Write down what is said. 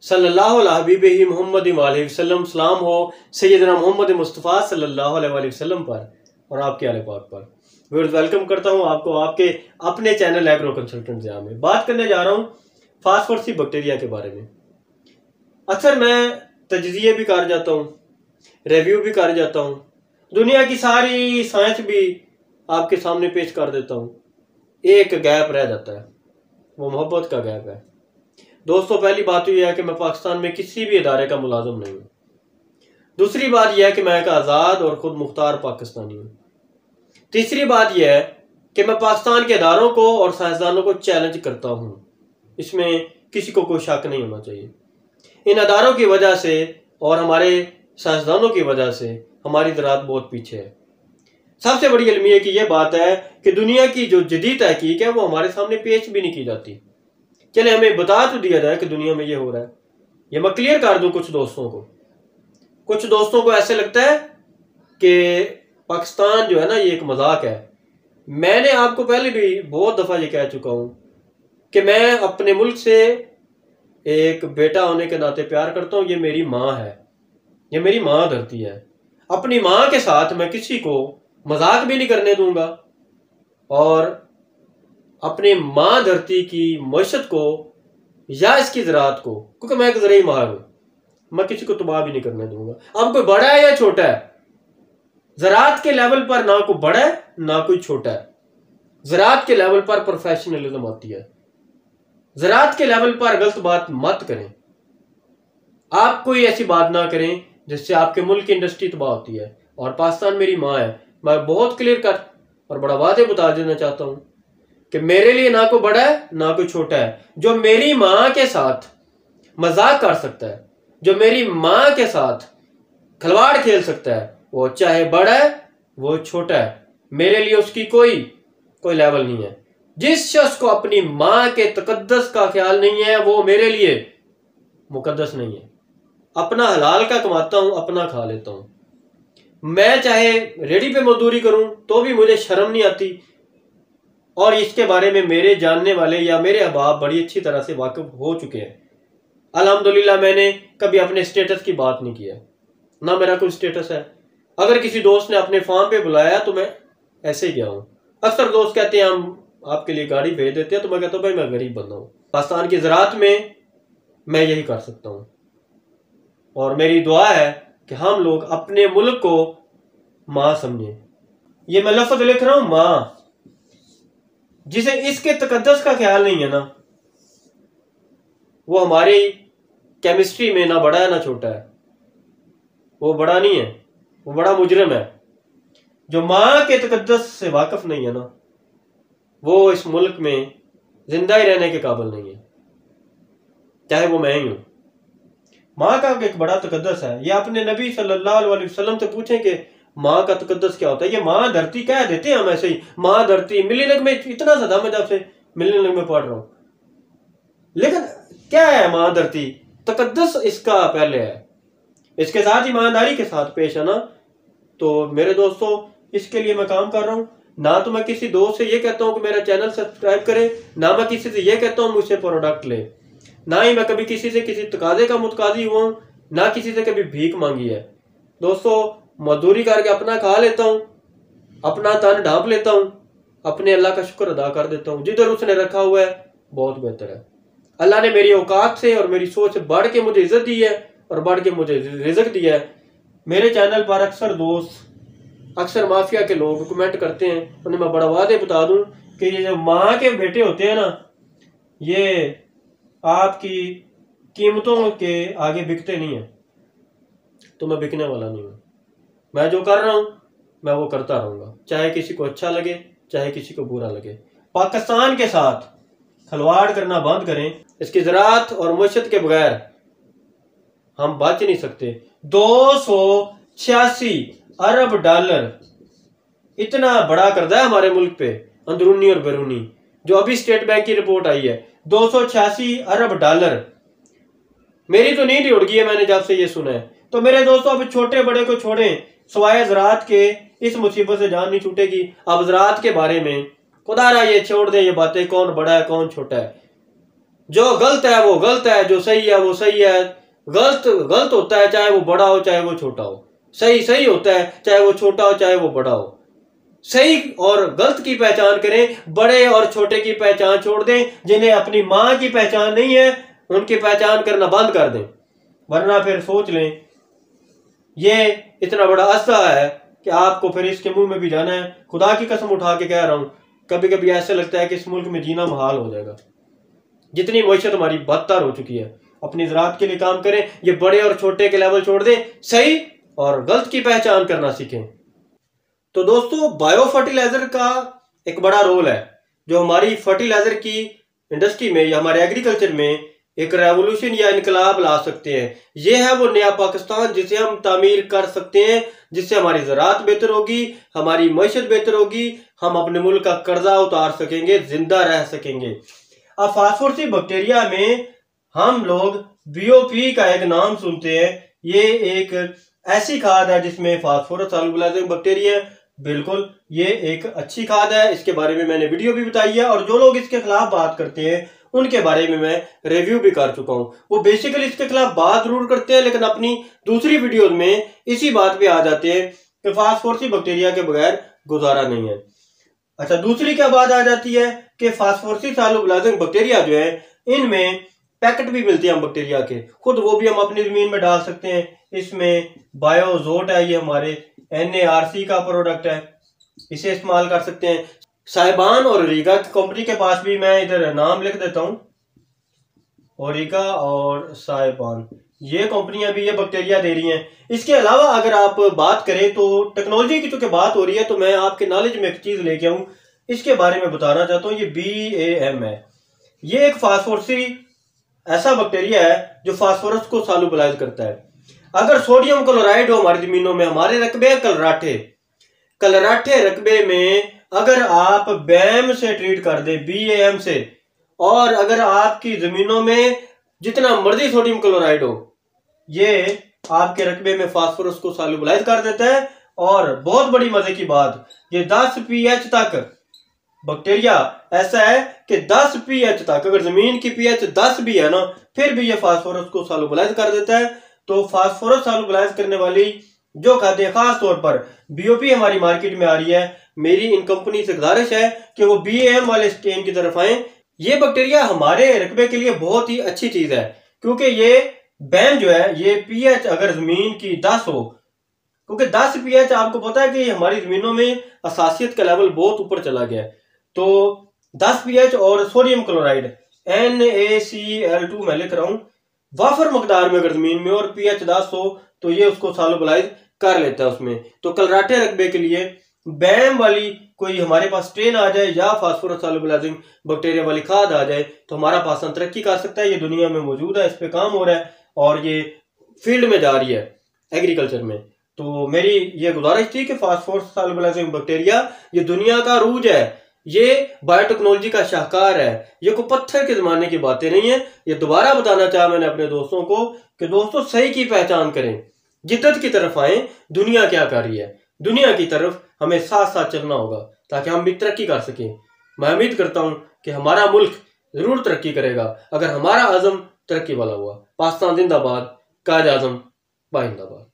सल्लल्लाहु अला हबीबिही मुहम्मद वालैहि वसल्लम। सलाम हो सैयदना मोहम्मद मुस्तफ़ा सल्लल्लाहु अलैहि वसल्लम पर और आपके आले पाक पर। व्यूअर्स, वेलकम करता हूं आपको आपके अपने चैनल एग्रो कंसल्टेंट ज़िया में। बात करने जा रहा हूं फास्फोरसी बैक्टीरिया के बारे में। अक्सर मैं तजज़िये भी कर जाता हूं, रिव्यू भी कर जाता हूं, दुनिया की सारी साइंस भी आपके सामने पेश कर देता हूं। एक गैप रह जाता है, वो मोहब्बत का गैप है। दोस्तों, पहली बात तो यह है कि मैं पाकिस्तान में किसी भी इदारे का मुलाजिम नहीं हूँ। दूसरी बात यह है कि मैं एक आज़ाद और खुद मुख्तार पाकिस्तानी हूँ। तीसरी बात यह है कि मैं पाकिस्तान के इदारों को और साइंसदानों को चैलेंज करता हूँ। इसमें किसी को कोई शक नहीं होना चाहिए। इन अदारों की वजह से और हमारे साइंसदानों की वजह से हमारी ज़राअत बहुत पीछे है। सबसे बड़ी अलमिया की यह बात है कि दुनिया की जो जदीद तहकीक है वो हमारे सामने पेश भी नहीं की जाती। चले हमें बता तो दिया जाए कि दुनिया में ये हो रहा है। ये मैं क्लियर कर दूं कुछ दोस्तों को ऐसे लगता है कि पाकिस्तान जो है ना, ये एक मजाक है। मैंने आपको पहले भी बहुत दफ़ा ये कह चुका हूं कि मैं अपने मुल्क से एक बेटा होने के नाते प्यार करता हूं। ये मेरी माँ है, ये मेरी माँ धरती है। अपनी माँ के साथ मैं किसी को मजाक भी नहीं करने दूंगा और अपनी माँ धरती की मईशत को या इसकी ज़राअत को, क्योंकि मैं एक ज़राई माहिर हूं, मैं किसी को तबाह भी नहीं करने दूंगा। अब कोई बड़ा है या छोटा है, ज़राअत के लेवल पर ना कोई बड़ा है ना कोई छोटा है। ज़राअत के लेवल पर प्रोफेशनलिज्म आती है। ज़राअत के लेवल पर गलत बात मत करें। आप कोई ऐसी बात ना करें जिससे आपके मुल्क की इंडस्ट्री तबाह होती है। और पाकिस्तान मेरी माँ है। मैं बहुत क्लियर कट और बड़ा वादे बता देना चाहता हूं कि मेरे लिए ना कोई बड़ा है ना कोई छोटा है। जो मेरी माँ के साथ मजाक कर सकता है, जो मेरी माँ के साथ खिलवाड़ खेल सकता है, वो चाहे बड़ा है वो छोटा है, मेरे लिए उसकी कोई लेवल नहीं है। जिस शख्स को अपनी माँ के तकद्दस का ख्याल नहीं है वो मेरे लिए मुकद्दस नहीं है। अपना हलाल का कमाता हूं, अपना खा लेता हूं। मैं चाहे रेडी पे मजदूरी करूं तो भी मुझे शर्म नहीं आती। और इसके बारे में मेरे जानने वाले या मेरे अहबाब बड़ी अच्छी तरह से वाकिफ हो चुके हैं। अल्हम्दुलिल्लाह, मैंने कभी अपने स्टेटस की बात नहीं किया, ना मेरा कोई स्टेटस है। अगर किसी दोस्त ने अपने फार्म पे बुलाया तो मैं ऐसे ही गया हूँ। अक्सर दोस्त कहते हैं हम आपके लिए गाड़ी भेज देते हैं, तो मैं कहता हूँ भाई मैं गरीब बंदा हूँ। पाकिस्तान की ज़राअत में मैं यही कर सकता हूँ। और मेरी दुआ है कि हम लोग अपने मुल्क को माँ समझें। ये मैं लफ्ज़ लिख रहा हूँ माँ। जिसे इसके तकद्दस का ख्याल नहीं है ना, वो हमारी केमिस्ट्री में ना बड़ा है ना छोटा है। वो बड़ा नहीं है, वो बड़ा मुजरिम है। जो माँ के तकद्दस से वाकिफ नहीं है ना, वो इस मुल्क में जिंदा ही रहने के काबिल नहीं है, चाहे वो मैं ही हूं। माँ का एक बड़ा तकद्दस है। ये अपने नबी सल्लल्लाहु अलैहि वसल्लम से पूछें कि माँ का तकद्दस क्या होता है। ये माँ धरती कह देते हैं हम ऐसे ही, माँ धरती। मिलीनियम में इतना सदा मैं जब से मिलीनियम में पढ़ रहा हूं, लेकिन क्या है माँ धरती? तकद्दस इसका पहले है, इसके साथ ईमानदारी के साथ पेश है ना। तो मेरे दोस्तों, इसके लिए मैं काम कर रहा हूं। ना तो मैं किसी दोस्त से ये कहता हूं कि मेरा चैनल सब्सक्राइब करे, ना मैं किसी से ये कहता हूं मुझसे प्रोडक्ट ले, ना ही मैं कभी किसी से किसी तकाजे का मुतकाजी हुआ हूं, ना किसी से कभी भीख मांगी है। दोस्तों, मजदूरी करके अपना खा लेता हूं, अपना तन ढांप लेता हूं, अपने अल्लाह का शुक्र अदा कर देता हूं। जिधर उसने रखा हुआ है बहुत बेहतर है। अल्लाह ने मेरी औकात से और मेरी सोच से बढ़ के मुझे इज्जत दी है और बढ़ के मुझे रिज़्क दिया है। मेरे चैनल पर अक्सर दोस्त, अक्सर माफिया के लोग कमेंट करते हैं। उन्हें मैं बड़ा वादे बता दूं कि ये जो माँ के बेटे होते हैं ना, ये आपकी कीमतों के आगे बिकते नहीं है। तो मैं बिकने वाला नहीं हूं। मैं जो कर रहा हूं मैं वो करता रहूंगा, चाहे किसी को अच्छा लगे चाहे किसी को बुरा लगे। पाकिस्तान के साथ खिलवाड़ करना बंद करें। इसकी ज़राअत और मईशत के बगैर हम बच नहीं सकते। 286 अरब डॉलर इतना बड़ा कर्जा है हमारे मुल्क पे, अंदरूनी और बैरूनी। जो अभी स्टेट बैंक की रिपोर्ट आई है, 286 अरब डॉलर। मेरी तो नींद ही उड़ गई है मैंने जब से ये सुना है। तो मेरे दोस्तों, अब छोटे बड़े को छोड़ें, सवाए ज़राअत के इस मुसीबत से जान नहीं छूटेगी। अब ज़राअत के बारे में खुदारा ये छोड़ दें ये बातें, कौन बड़ा है कौन छोटा है। जो गलत है वो गलत है, जो सही है वो सही है। गलत गलत होता है, चाहे वो बड़ा हो चाहे वो छोटा हो। सही सही होता है, चाहे वो छोटा हो चाहे वो बड़ा हो। सही और गलत की पहचान करें, बड़े और छोटे की पहचान छोड़ दें। जिन्हें अपनी मां की पहचान नहीं है उनकी पहचान करना बंद कर दें, वरना फिर सोच लें ये इतना बड़ा अरसा है कि आपको फिर इसके मुंह में भी जाना है। खुदा की कसम उठा के कह रहा हूं, कभी कभी ऐसा लगता है कि इस मुल्क में जीना मुहाल हो जाएगा। जितनी मईशत हमारी बदतर हो चुकी है। अपनी ज़राअत के लिए काम करें, ये बड़े और छोटे के लेवल छोड़ दें, सही और गलत की पहचान करना सीखें। तो दोस्तों, बायो फर्टिलाइजर का एक बड़ा रोल है जो हमारी फर्टिलाइजर की इंडस्ट्री में या हमारे एग्रीकल्चर में एक रेवोल्यूशन या इनकलाब ला सकते हैं। यह है वो नया पाकिस्तान जिसे हम तामीर कर सकते हैं, जिससे हमारी ज़राअत बेहतर होगी, हमारी मईशत बेहतर होगी, हम अपने मुल्क का कर्जा उतार सकेंगे, जिंदा रह सकेंगे। अब फास्फोरसी बैक्टीरिया में हम लोग बीओपी का एक नाम सुनते हैं। ये एक ऐसी खाद है जिसमें फास्फोरस सॉल्युबलाइजिंग बैक्टीरिया है। बिल्कुल, ये एक अच्छी खाद है। इसके बारे में मैंने वीडियो भी बताई है और जो लोग इसके खिलाफ बात करते हैं उनके बारे में मैं रिव्यू भी कर चुका हूं। वो बेसिकली इसके खिलाफ बात जरूर करते हैं, लेकिन अपनी दूसरी वीडियोज में इसी बात पे आ जाते हैं कि फास्फोरसी बैक्टीरिया के बगैर गुजारा नहीं है। अच्छा, दूसरी क्या बात आ जाती है कि फास्फोरसी सॉल्युबलाइजिंग बैक्टीरिया जो है, इनमें पैकेट भी मिलते हैं हम बैक्टीरिया के, खुद वो भी हम अपनी जमीन में डाल सकते हैं। इसमें बायोजोट है, ये हमारे NARC का प्रोडक्ट है, इसे इस्तेमाल कर सकते हैं। साहिबान और ओरिगा की कंपनी के पास भी मैं इधर नाम लिख देता हूं, ओरिगा और साहिबान, ये कंपनियां भी ये बैक्टीरिया दे रही हैं। इसके अलावा अगर आप बात करें तो टेक्नोलॉजी की चूंकि बात हो रही है, तो मैं आपके नॉलेज में एक चीज लेके आऊं, इसके बारे में बताना चाहता हूं। ये BAM है। ये एक फास्फोरसी ऐसा बैक्टीरिया है जो फास्फोरस को सॉल्युबलाइज करता है। अगर सोडियम क्लोराइड हो हमारी जमीनों में, हमारे रकबे कलराठे रकबे में अगर आप BAM से ट्रीट कर दे, BAM से, और अगर आपकी जमीनों में जितना मर्जी सोडियम क्लोराइड हो, ये आपके रकबे में फास्फोरस को सॉल्युबलाइज कर देता है। और बहुत बड़ी मजे की बात, ये 10 pH तक बैक्टीरिया ऐसा है कि 10 pH तक, अगर जमीन की pH 10 भी है ना, फिर भी ये फास्फोरस को सॉल्युबलाइज कर देता है। तो फास्फोरस सॉल्युबलाइज करने वाली जो खाद्य, खास तौर पर BOP हमारी मार्केट में आ रही है, मेरी इन कंपनी से गुजारिश है कि वो BAM वाले स्टेन की तरफ आए। ये बैक्टीरिया हमारे रकबे के लिए बहुत ही अच्छी चीज है, क्योंकि ये BAM जो है, ये pH अगर जमीन की 10 हो, क्योंकि 10 pH आपको पता है कि हमारी जमीनों में असासियत का लेवल बहुत ऊपर चला गया है। तो 10 pH और सोडियम क्लोराइड NaCl2 मैं लिख रहा हूं, वाफर मकदार में अगर जमीन में और pH 10 हो तो ये उसको सॉल्युबलाइज कर लेता है उसमें। तो कलराटे रकबे के लिए BAM वाली कोई हमारे पास स्ट्रेन आ जाए या फास्फोरस सॉल्युबलाइजिंग बैक्टीरिया वाली खाद आ जाए तो हमारा पाकिस्तान तरक्की कर सकता है। ये दुनिया में मौजूद है, इस पे काम हो रहा है और ये फील्ड में जा रही है एग्रीकल्चर में। तो मेरी ये गुजारिश थी कि फास्फोरस सॉल्युबलाइजिंग बैक्टीरिया ये दुनिया का अरूज है, ये बायोटेक्नोलॉजी का शाहकार है, ये कोई पत्थर के जमाने की बातें नहीं है। ये दोबारा बताना चाहा मैंने अपने दोस्तों को कि दोस्तों सही की पहचान करें, जिद्दत की तरफ आए। दुनिया क्या कर रही है, दुनिया की तरफ हमें साथ साथ चलना होगा ताकि हम भी तरक्की कर सकें। मैं उम्मीद करता हूं कि हमारा मुल्क जरूर तरक्की करेगा अगर हमारा आज़म तरक्की वाला हुआ। पाकिस्तान जिंदाबाद, कायद आज़म बाइंदाबाद।